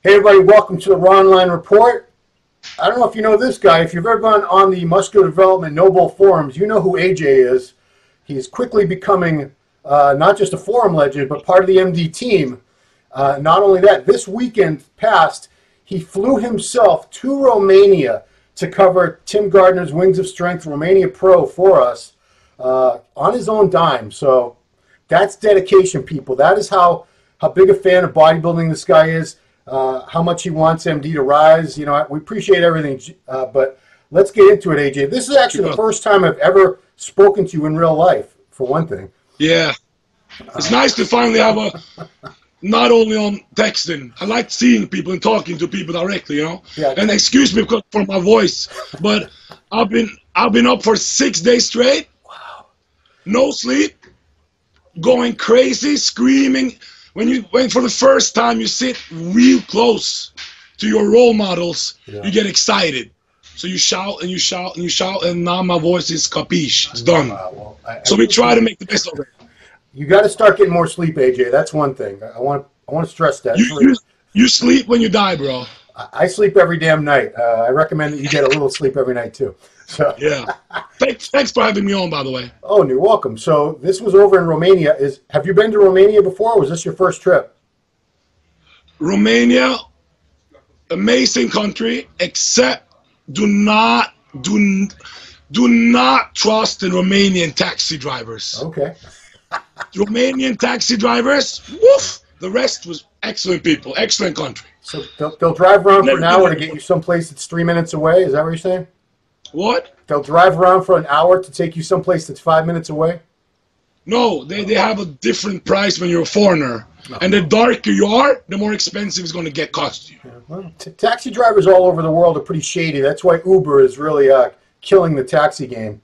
Hey everybody, welcome to the Ronline Report. I don't know if you know this guy. If you've ever been on the Muscular Development Noble forums, you know who AJ is. He's quickly becoming not just a forum legend, but part of the MD team. Not only that, this weekend past, he flew himself to Romania to cover Tim Gardner's Wings of Strength Romania Pro for us on his own dime. So that's dedication, people. That is how big a fan of bodybuilding this guy is. How much he wants MD to rise. You know, we appreciate everything, but let's get into it, AJ. This is actually the first time I've ever spoken to you in real life, for one thing. Yeah. It's nice to finally have not only on texting. I like seeing people and talking to people directly, you know. Yeah. And excuse me for my voice, but I've been up for 6 days straight. Wow. No sleep, going crazy, screaming. When for the first time you sit real close to your role models, you get excited. So you shout and you shout and you shout, and now my voice is capiche. It's done. So we try to make the best of it. You got to start getting more sleep, AJ. That's one thing. I want to stress that. You sleep when you die, bro. I sleep every damn night. I recommend that you get a little sleep every night too. So. Yeah. Thanks for having me on, by the way. Oh, you're welcome. So this was over in Romania. Have you been to Romania before, or was this your first trip? Romania, amazing country, except do not trust the Romanian taxi drivers. Okay. Romanian taxi drivers, woof. The rest was excellent people, excellent country. So they'll drive around for an hour to get you someplace that's 3 minutes away. Is that what you're saying? What? They'll drive around for an hour to take you someplace that's 5 minutes away? No, they have a different price when you're a foreigner. No. And the darker you are, the more expensive it's going to cost you. Yeah, well, taxi drivers all over the world are pretty shady. That's why Uber is really killing the taxi game.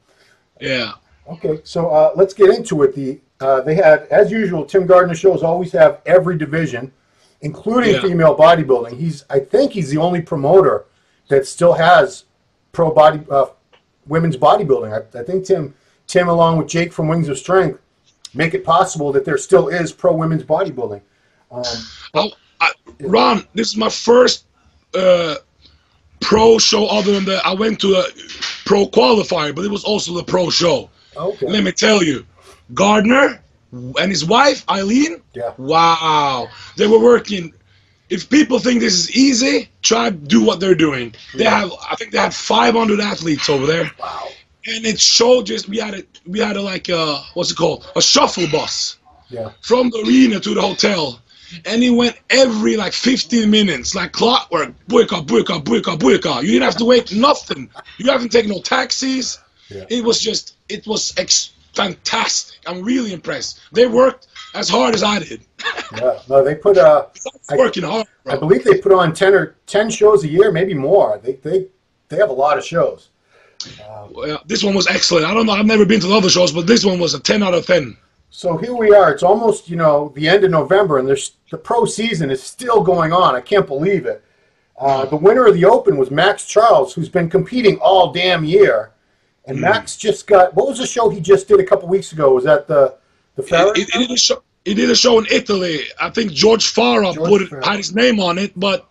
Yeah. Okay, so let's get into it. They had, as usual, Tim Gardner shows always have every division, including female bodybuilding. I think he's the only promoter that still has pro women's bodybuilding. I think Tim, along with Jake from Wings of Strength, make it possible that there still is pro women's bodybuilding. Ron, this is my first pro show other than I went to a pro qualifier, but it was also the pro show. Okay. Let me tell you, Gardner and his wife, Eileen, wow. They were working. If people think this is easy, try to do what they're doing. I think they had 500 athletes over there. Wow. And it showed we had what's it called? A shuttle bus. Yeah. From the arena to the hotel. And he went every 15 minutes, like clockwork. Buika, buika, buika, buika. You didn't have to wait nothing. You haven't taken no taxis. Yeah. It was fantastic. I'm really impressed. They worked as hard as I did. Yeah, no, they put working hard, bro. I believe they put on 10 shows a year, maybe more. They have a lot of shows. Well, this one was excellent. I don't know. I've never been to the other shows, but this one was a 10 out of 10. So here we are. It's almost the end of November, and the pro season is still going on. I can't believe it. The winner of the Open was Max Charles, who's been competing all damn year. And Max just got, what was the show he just did a couple weeks ago? Was that the Ferret? He did a show in Italy. I think George Farah had his name on it, but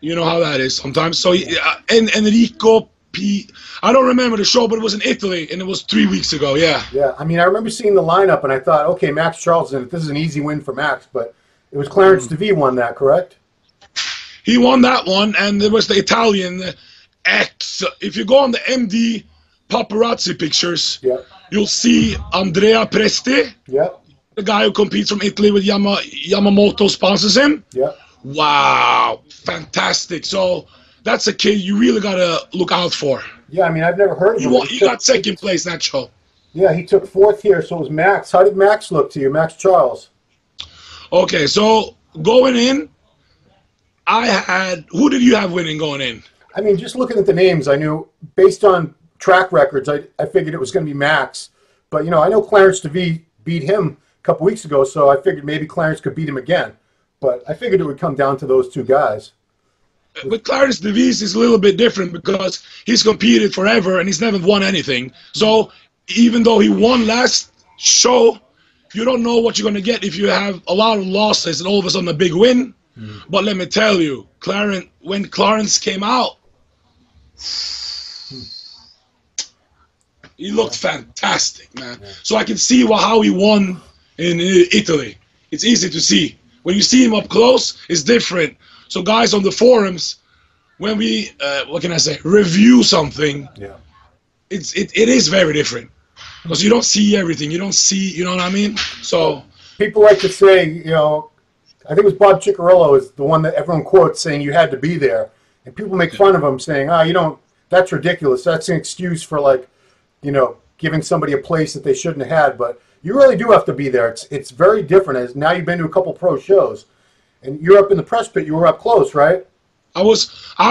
you know how that is sometimes. So and Enrico P. I don't remember the show, but it was in Italy, and it was 3 weeks ago. Yeah. Yeah. I mean, I remember seeing the lineup, and I thought, okay, Max Charles, this is an easy win for Max, but it was Clarence DeVee won that, correct? He won that one, and there was the Italian X. If you go on the MD paparazzi pictures, you'll see Andrea Presti, the guy who competes from Italy with Yamamoto sponsors him. Yeah. Wow, fantastic. So that's a kid you really got to look out for. Yeah, I mean, I've never heard of him. He got second place in that show. Yeah, he took fourth here, so it was Max. How did Max look to you, Max Charles? Okay, so going in, who did you have winning going in? I mean, just looking at the names, I knew, based on track records, I figured it was going to be Max. But, I know Clarence DeVee beat him a couple weeks ago, so I figured maybe Clarence could beat him again. But I figured it would come down to those two guys. With Clarence DeVee, it's a little bit different because he's competed forever and he's never won anything. So even though he won last show, you don't know what you're going to get if you have a lot of losses and all of a sudden a big win. But let me tell you, when Clarence came out, he looked fantastic, man. Yeah. So I can see how he won in Italy. It's easy to see. When you see him up close, it's different. So guys on the forums, when we, what can I say, review something, yeah, it is very different. Because you don't see everything. You don't see, you know what I mean? So people like to say, you know, I think it was Bob Ciccarello is the one that everyone quotes saying you had to be there. And people make fun of him saying, you don't, that's ridiculous. That's an excuse for, like, you know, giving somebody a place that they shouldn't have had. But you really do have to be there. It's very different. As now you've been to a couple pro shows, and you're up in the press pit. You were up close, right? I was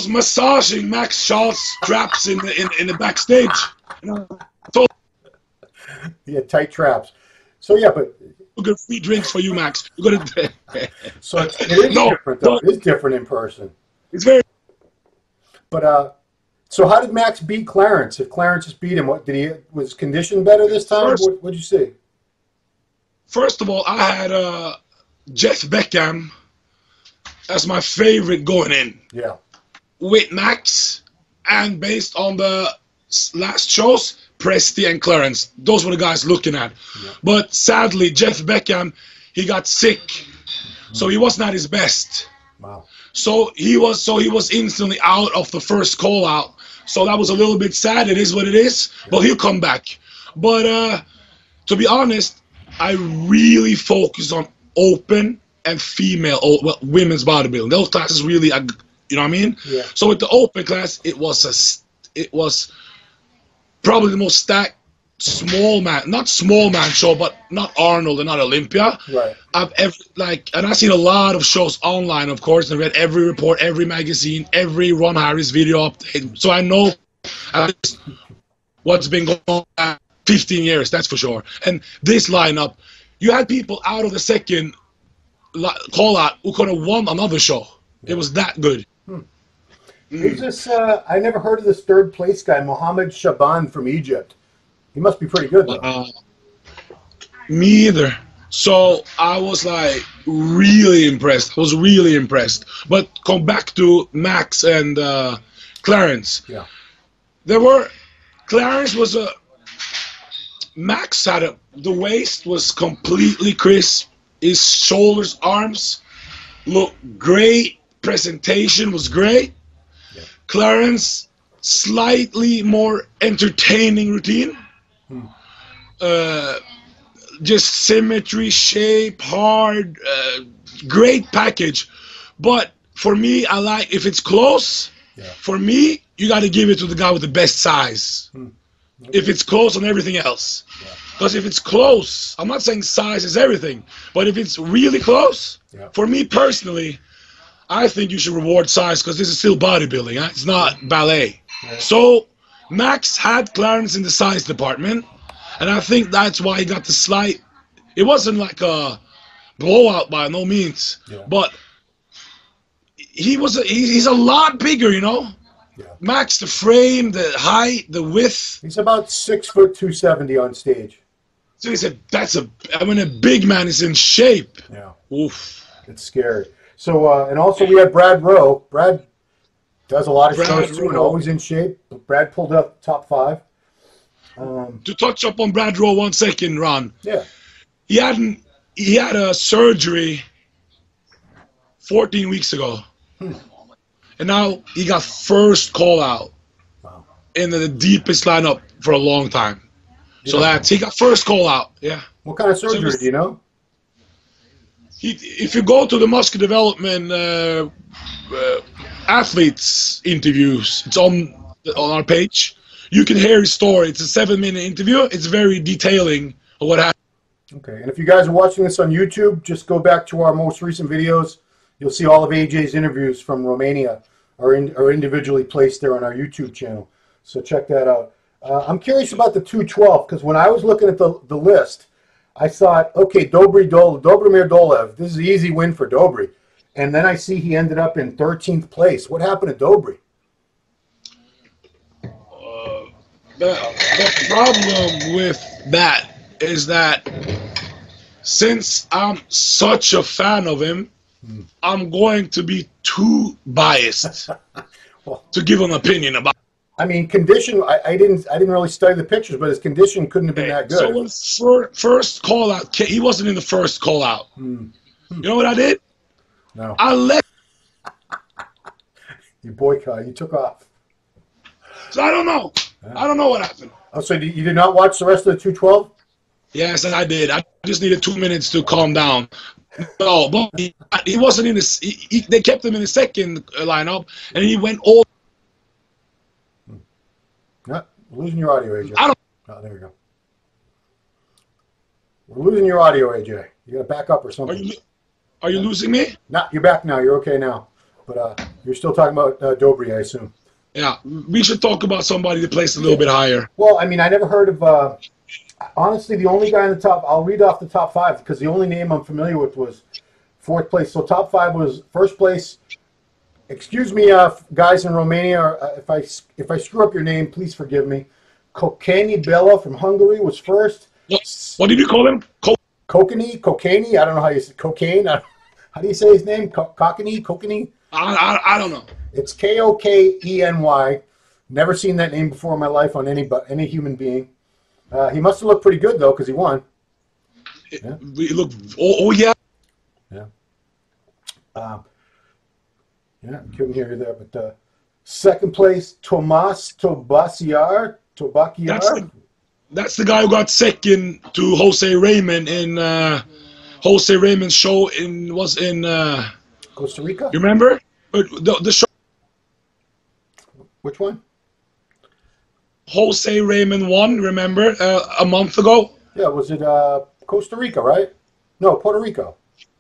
massaging Max Schall's traps in the backstage. He had tight traps. So yeah, but we got free drinks for you, Max. We're gonna. So it is different, though. It is different in person. It's very. But so how did Max beat Clarence? If Clarence just beat him, what did he was conditioned better this time? What did you see? First of all, I had Jeff Beckham as my favorite going in. Yeah. With Max, and based on the last shows, Presti and Clarence. Those were the guys looking at. Yeah. But sadly, Jeff Beckham, he got sick, so he was not his best. Wow. So he was instantly out of the first call out. So that was a little bit sad. It is what it is. Yeah. But he'll come back. But to be honest, I really focus on open and female, women's bodybuilding. Those classes really, you know what I mean? Yeah. So with the open class, it was probably the most stacked not small man show, but not Arnold and not Olympia. Right. I've ever, and I've seen a lot of shows online, of course, and read every report, every magazine, every Ron Harris video update. So I know what's been going on 15 years, that's for sure. And this lineup, you had people out of the second call out who could have won another show. Yeah. It was that good. Who's this? I never heard of this third place guy, Mohammed Shaban from Egypt. He must be pretty good, though. Me either. So I was like really impressed. I was really impressed. But come back to Max and Clarence. Yeah. Clarence was Max had the waist was completely crisp. His shoulders, arms looked great. Presentation was great. Yeah. Clarence, slightly more entertaining routine. Just symmetry, shape, hard, great package. But for me, I like if it's close. Yeah. For me, you got to give it to the guy with the best size. Okay. If it's close on everything else. Because if it's close, I'm not saying size is everything, but if it's really close, for me personally, I think you should reward size because this is still bodybuilding. Huh? It's not ballet. Yeah. So Max had Clarence in the size department, and I think that's why he got the slight. It wasn't like a blowout by no means, but he's a lot bigger, you know. Yeah. Max, the frame, the height, the width. He's about 6 foot 270 on stage. So he said, when a big man is in shape. Yeah. Oof. It's scary. So, and also we had Brad Rowe. Brad does a lot of shows too and always in shape. Brad pulled up top 5. To touch up on Brad Rowe 1 second, Ron. Yeah. He had a surgery 14 weeks ago. And now he got first call out in the deepest lineup for a long time. So he got first call out. Yeah. What kind of surgery do you know? If you go to the muscle development athletes interviews, it's on our page. You can hear his story. It's a 7-minute interview. It's very detailing of what happened. Okay. And if you guys are watching this on YouTube, just go back to our most recent videos. You'll see all of AJ's interviews from Romania are individually placed there on our YouTube channel. So check that out. I'm curious about the 212 because when I was looking at the list, I thought, okay, Dobromir Dolev, this is an easy win for Dobry. And then I see he ended up in 13th place. What happened to Dobry? The problem with that is that since I'm such a fan of him, I'm going to be too biased Well, to give an opinion about. I mean, condition. I didn't really study the pictures, but his condition couldn't have been that good. So when first call out, he wasn't in the first call out. You know what I did? No. I left. You boycott. You took off. So I don't know. I don't know what happened. Oh, so you did not watch the rest of the 212? Yes, I did. I just needed 2 minutes to calm down. No, but he wasn't in this. They kept him in the second lineup, and he went all. Yeah, we're losing your audio, AJ. I don't. Oh, there we go. We're losing your audio, AJ. You got to back up or something. Are you losing me? No, you're back now. You're okay now. But you're still talking about Dobry, I assume. Yeah, we should talk about somebody that plays a little bit higher. Well, I mean, I never heard of. Honestly, the only guy in the top. I'll read off the top 5 because the only name I'm familiar with was 4th place. So top 5 was 1st place. Excuse me, guys in Romania. If I screw up your name, please forgive me. Kokeni Bela from Hungary was 1st. What did you call him? Kokeni. I don't know how you say cocaine. How do you say his name? Kokeni. I don't know. It's Kokeny. Never seen that name before in my life on any human being. He must have looked pretty good though, because he won. Yeah. We look. Oh yeah. Yeah. Yeah, couldn't hear you there, but 2nd place, Tomas Tobakiar. That's the guy who got second to Jose Raymond in Jose Raymond's show in Costa Rica. You remember the show? Which one? Jose Raymond won. Remember a month ago? Yeah, was it Costa Rica, right? No, Puerto Rico.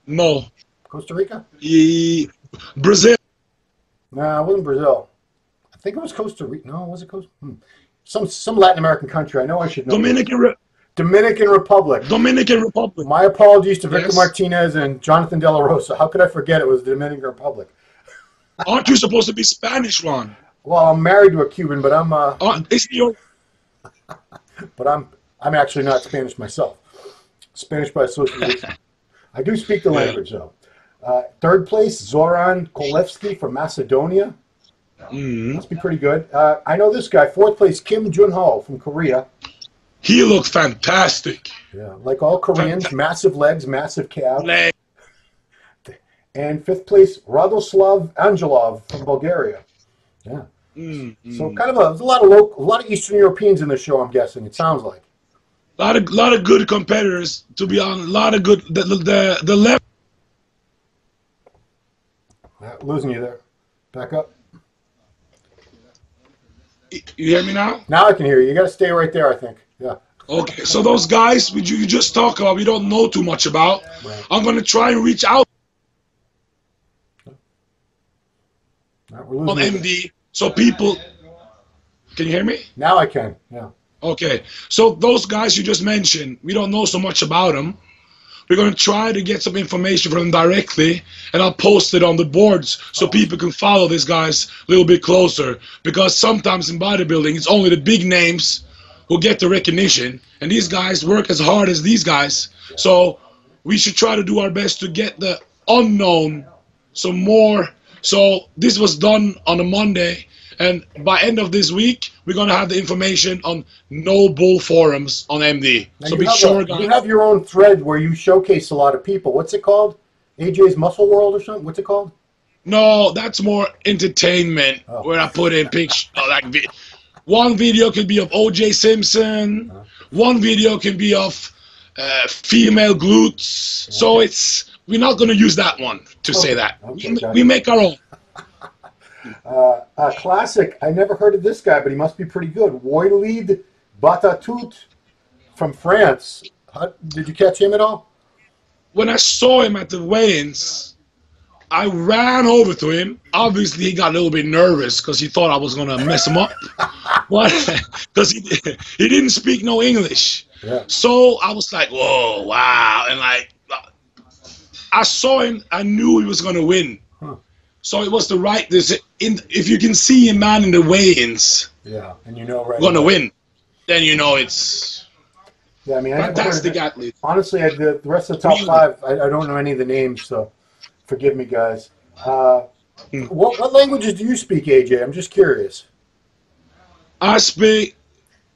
No. Costa Rica? Brazil. No, it wasn't Brazil. I think it was Costa Rica. No, was it Costa? Some Latin American country. I know I should know. Dominican Republic. Dominican Republic. My apologies to Victor Martinez and Jonathan De La Rosa. How could I forget it was the Dominican Republic? Aren't you supposed to be Spanish, Ron? Well, I'm married to a Cuban, but I'm. But I'm actually not Spanish myself. Spanish by association. I do speak the language though. 3rd place, Zoran Kolevsky from Macedonia. Must be pretty good. I know this guy. 4th place, Kim Jun-ho from Korea. He looked fantastic. Yeah, like all Koreans, massive legs, massive calves. And 5th place, Radoslav Angelov from Bulgaria. Yeah. So kind of a lot of Eastern Europeans in the show. I'm guessing it sounds like. A lot of good competitors. To be honest, a lot of good. The left. Losing you there. Back up. You hear me now? Now I can hear you. You got to stay right there, I think. Yeah. Okay, so those guys you just talk about, we don't know too much about. Right. I'm going to try and reach out on MD so people... Can you hear me? Now I can, yeah. Okay, so those guys you just mentioned, we don't know so much about them. We're going to try to get some information from them directly, and I'll post it on the boards so people can follow these guys a little bit closer. Because sometimes in bodybuilding, it's only the big names who get the recognition, and these guys work as hard as these guys. So we should try to do our best to get the unknown some more. So this was done on a Monday, and by end of this week, we're going to have the information on No Bull forums on MD. Now so be sure, guys. You have your own thread where you showcase a lot of people. What's it called? AJ's Muscle World or something? What's it called? No, that's more entertainment, where I put in pictures. One video could be of O.J. Simpson. One video can be of female glutes. So we're not going to use that one to say that. We make our own. Classic. I never heard of this guy, but he must be pretty good. Walid Batatout from France. Did you catch him at all? When I saw him at the weigh-ins, I ran over to him. Obviously, he got a little bit nervous because he thought I was going to mess him up. Because he didn't speak no English. Yeah. So I was like, whoa, wow. And like, I saw him. I knew he was going to win. So it was the right decision. If you can see a man in the weigh-ins, and you know right going to win, then you know it's I mean, fantastic athlete. Honestly, the rest of the top 5, I don't know any of the names, so Forgive me, guys. What languages do you speak, AJ? I'm just curious. I speak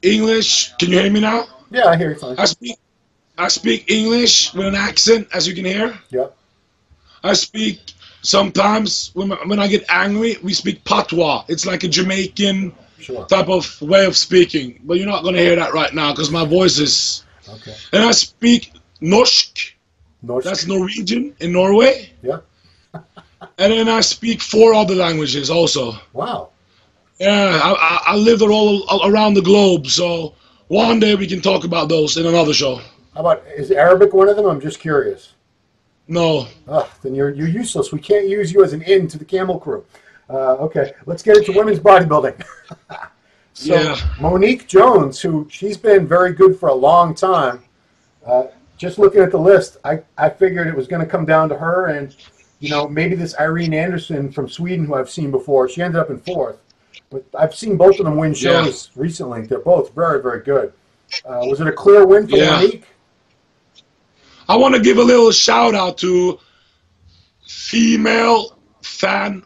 English. Can you hear me now? Yeah, I hear you fine. I speak English with an accent, as you can hear. Yeah. I speak sometimes when I get angry. We speak patois. It's like a Jamaican type of way of speaking. But you're not going to hear that right now because my voice is. Okay. And I speak norsk. That's Norwegian in Norway. Yeah. And then I speak 4 other languages also. Wow. Yeah, I lived all around the globe, so one day we can talk about those in another show. How about, is Arabic one of them? I'm just curious. No. Then you're useless. We can't use you as an in to the camel crew. Okay, let's get into women's bodybuilding. So yeah. Monique Jones, she's been very good for a long time. Just looking at the list, I figured it was going to come down to her and, maybe this Irene Anderson from Sweden, who I've seen before. She ended up in 4th. But I've seen both of them win shows recently. They're both very, very good. Was it a clear win for Monique? I want to give a little shout out to female fan.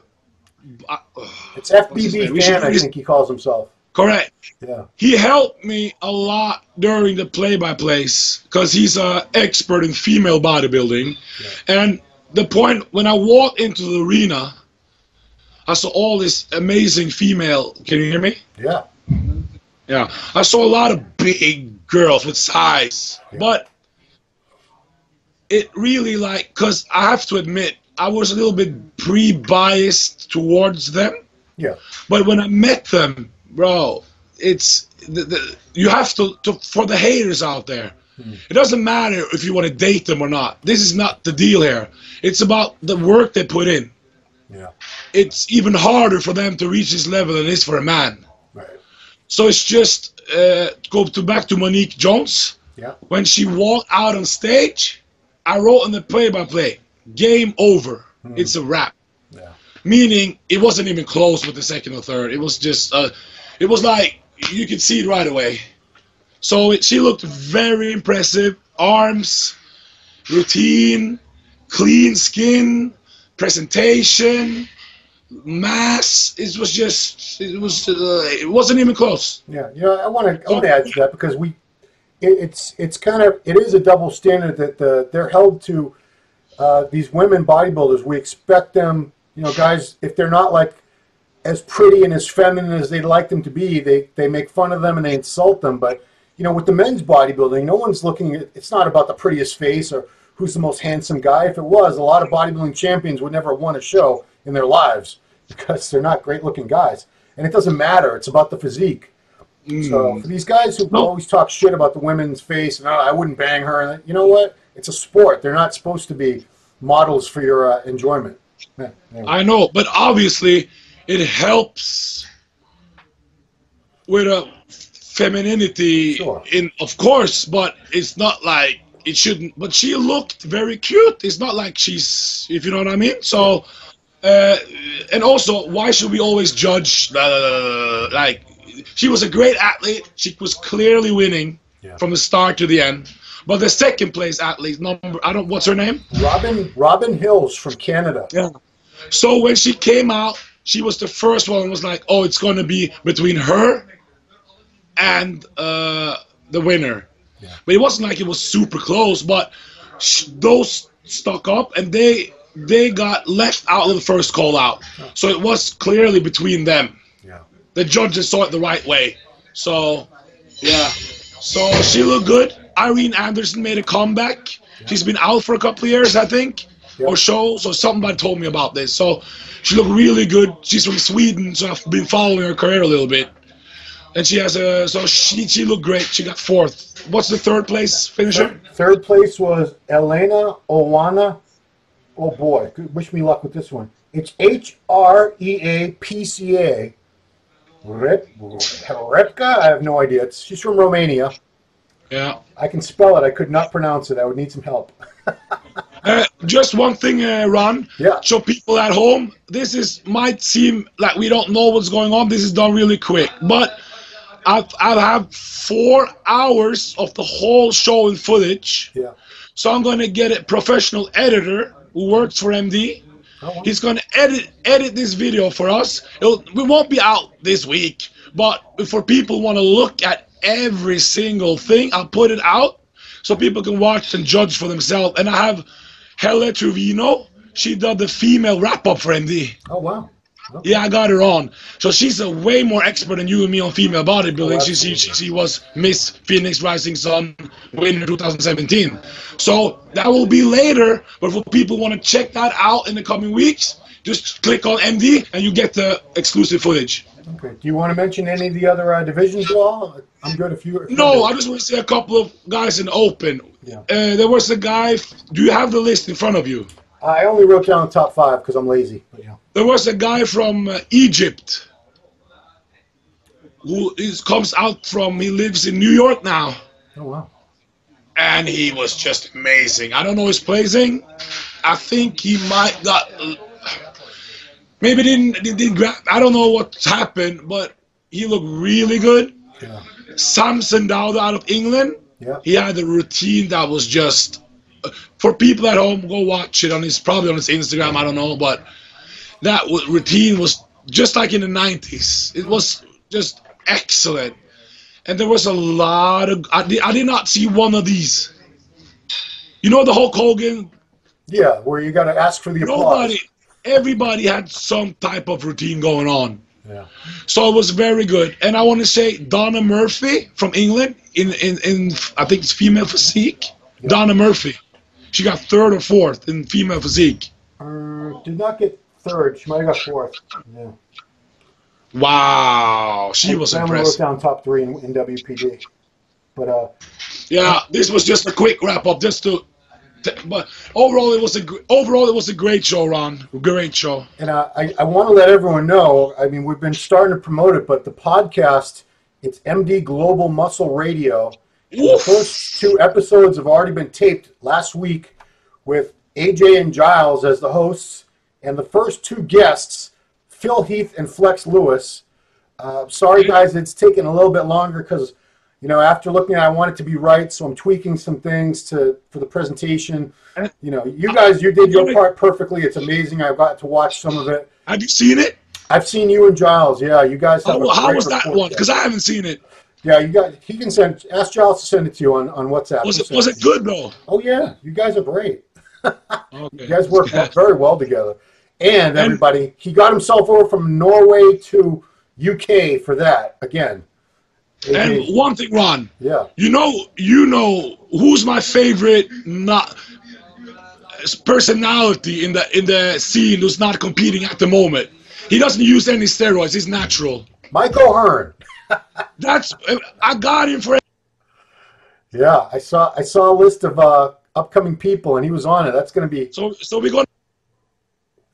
It's FBB fan, I think he calls himself. Correct. Yeah. He helped me a lot during the play-by-plays because he's an expert in female bodybuilding. Yeah. And the point, when I walked into the arena, I saw all this amazing female. Can you hear me? Yeah. Yeah. I saw a lot of big girls with size. Yeah. But it really, because I have to admit, I was a little bit pre-biased towards them. Yeah. But when I met them, bro, it's you have to for the haters out there. It doesn't matter if you want to date them or not. This is not the deal here. It's about the work they put in. Yeah. It's even harder for them to reach this level than it is for a man. Right. So it's just back to Monique Jones. Yeah. When she walked out on stage, I wrote in the play-by-play, game over. It's a wrap. Yeah. Meaning it wasn't even close with the second or third. It was just, it was like you could see it right away. So she looked very impressive. Arms, routine, clean skin, presentation, mass. It was just, it wasn't even close. Yeah, I want to add to that because it is a double standard that they're held to. These women bodybuilders, we expect them, guys, if they're not like as pretty and as feminine as they'd like them to be, they make fun of them and they insult them. But with the men's bodybuilding, no one's looking at, it's not about the prettiest face or who's the most handsome guy. If it was, a lot of bodybuilding champions would never have won a show in their lives because they're not great looking guys. And it doesn't matter, it's about the physique. So for these guys who always talk shit about the women's face and I wouldn't bang her, and you know what? It's a sport. They're not supposed to be models for your enjoyment. Yeah, anyway. I know, but obviously it helps with a femininity, of course, but it's not like it shouldn't. But she looked very cute. It's not like she's, if you know what I mean. So, and also, why should we always judge? Like, she was a great athlete. She was clearly winning from the start to the end. But the second place athlete, what's her name? Robin Hills from Canada. Yeah. So when she came out, she was the first one. Was like, oh, it's going to be between her and the winner. Yeah. But it wasn't like it was super close. But those stuck up, and they got left out of the first call out. So it was clearly between them. Yeah. The judges saw it the right way. So, yeah. So she looked good. Irene Anderson made a comeback. Yeah. She's been out for a couple of years, I think, or so. So somebody told me about this. So she looked really good. She's from Sweden, so I've been following her career a little bit. And she has she looked great. She got 4th. What's the 3rd place finisher? Third place was Elena Owana. Oh boy, wish me luck with this one. It's HREAPCA. Repka? I have no idea. She's from Romania. Yeah. I can spell it. I could not pronounce it. I would need some help. Just one thing, Ron. Yeah. So people at home, might seem like we don't know what's going on. This is done really quick. But I've had 4 hours of the whole show in footage. Yeah. So I'm going to get a professional editor who works for MD. Oh, wow. He's gonna edit this video for us. We won't be out this week, but for people who want to look at every single thing, I'll put it out so people can watch and judge for themselves. And I have Helle Truvino. She did the female wrap-up for MD. Oh, wow. Okay. Yeah, I got her on. So she's a way more expert than you and me on female bodybuilding. Oh, she was Miss Phoenix Rising Sun winner 2017. So that will be later, but for people who want to check that out in the coming weeks, just click on MD and you get the exclusive footage. Okay. Do you want to mention any of the other divisions at all? I'm good if you... No, I just want to say a couple of guys in open. Yeah. There was a guy... Do you have the list in front of you? I only wrote down the top 5 because I'm lazy. But yeah. There was a guy from Egypt who comes out from... He lives in New York now. Oh, wow. And he was just amazing. I don't know his placing. I think he might got... Maybe didn't grab... I don't know what happened, but he looked really good. Yeah. Samson Dowd out of England. Yeah. He had a routine that was just... For people at home, go watch it on probably on his Instagram, I don't know, but that routine was just like in the 90s. It was just excellent. And there was a lot of... I did not see one of these. You know the Hulk Hogan? Yeah, where you got to ask for the applause. Everybody had some type of routine going on. Yeah. So it was very good. And I want to say Donna Murphy from England in I think it's female physique. Yeah. Donna Murphy. She got 3rd or 4th in female physique. Did not get 3rd. She might have got 4th. Yeah. Wow, she was impressive. I wrote down top 3 in WPD. But yeah, this was just a quick wrap up, just to. But overall, it was a great show, Ron. Great show. And I want to let everyone know. I mean, we've been starting to promote it, but the podcast, it's MD Global Muscle Radio. The first 2 episodes have already been taped last week with AJ and Giles as the hosts, and the first 2 guests, Phil Heath and Flex Lewis. Sorry, guys, it's taken a little bit longer because, you know, after looking at it, I want it to be right, so I'm tweaking some things for the presentation. You know, you did your part perfectly. It's amazing. I got to watch some of it. Have you seen it? I've seen you and Giles. Yeah, you guys have how was that one? Because I haven't seen it. Yeah, he can ask Giles to send it to you on WhatsApp. Was it good though? Oh yeah, you guys are great. Okay. You guys work very well together. And everybody, he got himself over from Norway to UK for that again. And one thing, Ron. Yeah. You know who's my favorite personality in the scene who's not competing at the moment. He doesn't use any steroids. He's natural. Michael Hearn. I got him for. Yeah, I saw a list of upcoming people, and he was on it. That's going to be. So we got.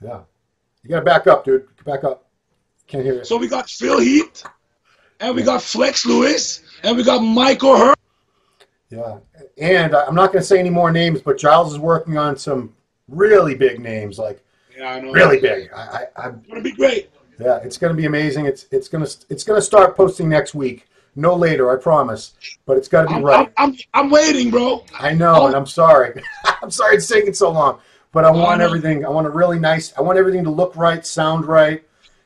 Yeah, you got to back up, dude. Back up. Can't hear you. So we got Phil Heath, and we got Flex Lewis, and we got Michael Hearn. Yeah, and I'm not going to say any more names, but Giles is working on some really big names, like I know. Really big. I'm gonna be great. Yeah, it's going to be amazing. It's going to start posting next week, no later, I promise. But it's got to be right. I'm waiting, bro. I know, and I'm sorry. I'm sorry it's taking so long. But I want everything. I want it really nice. I want everything to look right, sound right.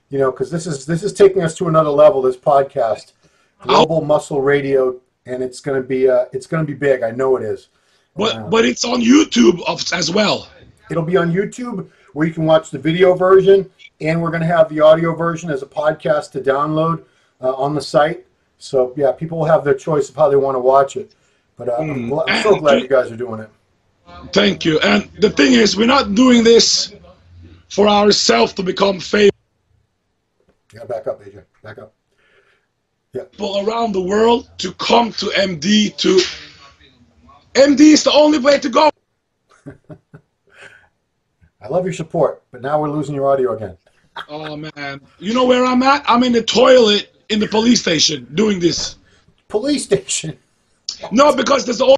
You know, because this is taking us to another level. This podcast, Global Muscle Radio, and it's going to be big. I know it is. But it's on YouTube as well. It'll be on YouTube where you can watch the video version, and we're going to have the audio version as a podcast to download on the site. So, yeah, people will have their choice of how they want to watch it. But I'm so glad you guys are doing it. Thank you. And the thing is, we're not doing this for ourselves to become famous. Yeah, back up, AJ. Back up. Yeah. People around the world to come to MD. MD is the only way to go. I love your support, but now we're losing your audio again. Oh, man. You know where I'm at? I'm in the toilet in the police station doing this. Police station? No, because there's the...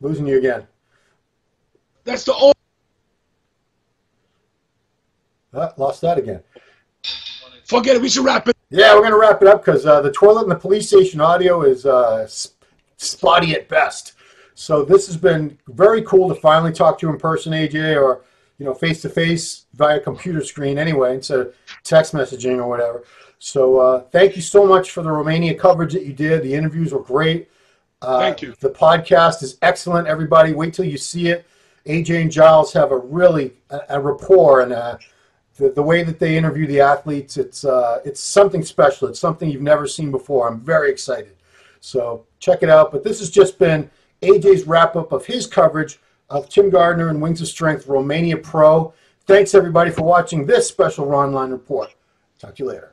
Losing you again. That's the old... Lost that again. Forget it. We should wrap it. Yeah, we're going to wrap it up because the toilet and the police station audio is spotty at best. So this has been very cool to finally talk to you in person, AJ, or face to face via computer screen anyway, instead of text messaging or whatever. So thank you so much for the Romania coverage that you did. The interviews were great. Thank you. The podcast is excellent. Everybody, wait till you see it. AJ and Giles have a really a rapport, and the way that they interview the athletes, it's something special. It's something you've never seen before. I'm very excited. So check it out. But this has just been AJ's wrap-up of his coverage of Tim Gardner and Wings of Strength Romania Pro. Thanks, everybody, for watching this special Ronline Report. Talk to you later.